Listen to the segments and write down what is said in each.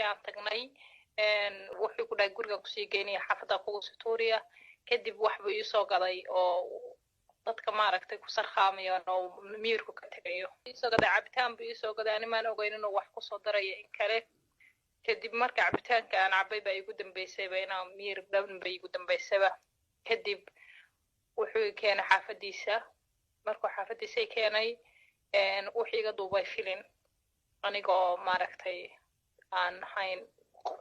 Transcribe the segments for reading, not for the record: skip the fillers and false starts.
yaa tagnay wuxuu ku dhahay guriga ku sii geynay xaafada kugu Victoria kadib wax buu ii soo gaday oo dadka maaragtay ku sarqaamayo oo miirku ka tagayo isoo gaday cabitaan buu ii soo gaday animaan ogeyn inuu wax ku soo darayo in kale kadib marka cabitaanka aan cabay baa igu dambeysay inaan miir dhawn bay igu dambeysay kadib wuxuu keenay xaafadiisa markuu xaafadiisa keenay wuxuu iga duubay filin anigoo maaragtay aan hayn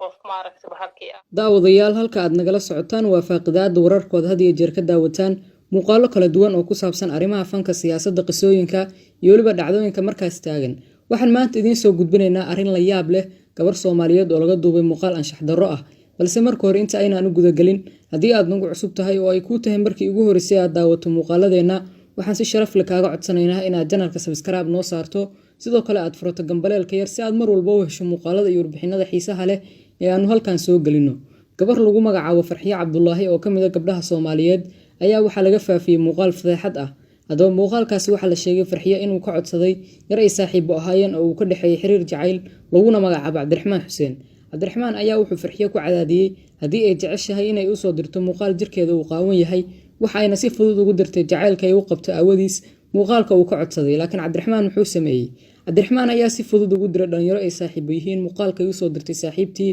qof maaragtay bahalkii daawadayaal halka aad nagala socotaan waa faaqidaada wararkooda had iyo jeer ka daawataan muuqaalo kala duwan oo ku saabsan arrimaha fanka siyaasadda qisooyinka iyo waliba dhacdooyinka markaas taagan waxaan maanta idiin soo gudbinaynaa arrin la yaab leh gabar Soomaaliyeed oo laga duubay muuqaal anshax darro ah balse marka hore inta aynaan u guda galin haddii aad nagu cusub tahay oo ay ku tahay markii ugu horeysay aad daawato muuqaaladeena waxaan si sharaf leh kaaga codsanaynaa inaad channelka subscribe noo saarto sidoo kale aad furato gambaleelka yar si aad mar walba u hesho muuqaalada iyo warbixinada xiisaha leh ee aanu halkan soo galino gabar lagu magacaabo Farxiyo Cabdullaahi oo kamid ah gabdhaha Soomaaliyeed ayaa waxa laga faafiyay muuqaal fadeexad ah hadaba muuqaalkaasi waxa la sheegay Farxiyo inuu ka codsaday yar ay saaxiibo ahaayeen oo uu ka dhaxeeyay xiriir jacayl laguna magacaabo Cabdiraxmaan Xuseen Cabdiraxmaan ayaa wuxuu Farxiyo ku cadaadiyay hadii ay jeceshahay inay u soo dirto muuqaal jirkeeda uu qaawan yahay waxa ayna si fudud ugu dirtay jacaylka ay u qabto awadiis muuqaalka uu ka codsaday laakiin Cabdiraxmaan wuxuu sameeyay Cabdiraxmaan ayaa si fudud ugu diray dhalinyaro ay saaxiibo yihiin muuqaalka ay u soo dirtay saaxiibtii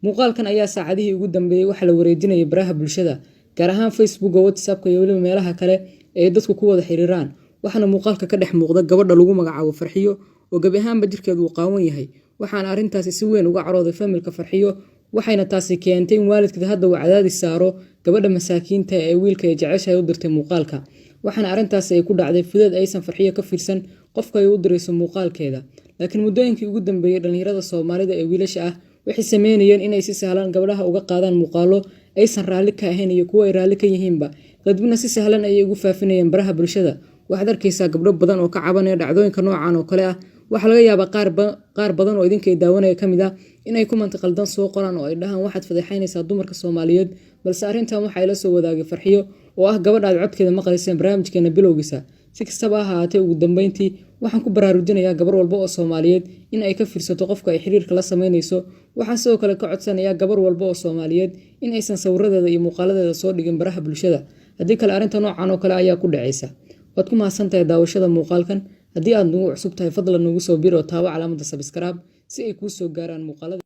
muuqaalkan ayaa saacadihii ugu dambeeyay waxa la wareejinayay baraha bulshada gaar ahaan Facebook iyo WhatsApp iyo waliba meelaha kale ee dadku ku wada xiriiraan waxaana muuqaalka ka dhex muuqda gabadha lagu magacaabo Farxiyo oo gabi ahaanba jirkeedu uu qaawan yahay waxaana arrintaasi si weyn uga carooday familka Farxiyo waxayna taasi keentay in waalidkeeda hadda uu cadaadis saaro gabadha masaakiinta ee wiilka ay jeceshahay u dirtay muuqaalka waxaana arrintaasi ay ku dhacday fudeed aysan Farxiyo ka fiirsan qofka ay u dirayso muuqaalkeeda laakiin muddooyinkii ugu dambeeyay dhalinyarada Soomaalida ee wiilasha ah waxay sameynayeen inay si sahlan gabadhaha uga qaadaan muuqaalo aysan raalli ka ahayn iyo kuwa ay raalli ka yihiinba dadbina si sahlan ay ugu faafinayeen baraha bulshada waxaad arkaysaa gabdho badan oo ka cabanaya dhacdooyinka noocan oo kale ah waxa laga yaabaa qaar badan oo idinkay daawanaya kamid ah inay ku mantiqaldan soo qoraan oo ay dhahaan waxaad fadeexaynaysaa dumarka Soomaaliyeed balse arrintan waxa ay la soo wadaagay Farxiyo oo ah gabadh aad codkeeda maqlayseen barnaamijkeena bilowgiisa si kastaba ha ahaatee ugu dambeyntii waxaan ku baraarujinayaa gabar walba oo Soomaaliyeed in ay ka fiirsato qofka ay xiriirka la sameynayso waxaan sidoo kale ka codsanayaa gabar walba oo Soomaaliyeed in aysan sawiradeeda iyo muuqaaladeeda soo dhigin baraha bulshada haddii kale arrinta noocan oo kale ayaa ku dhacaysa waad ku mahadsantahay daawashada muuqaalkan haddii aad nagu cusub tahay fadlan nagu soo biro taabo calaamadda subscribe si ay kuu soo gaaraan muuqaalada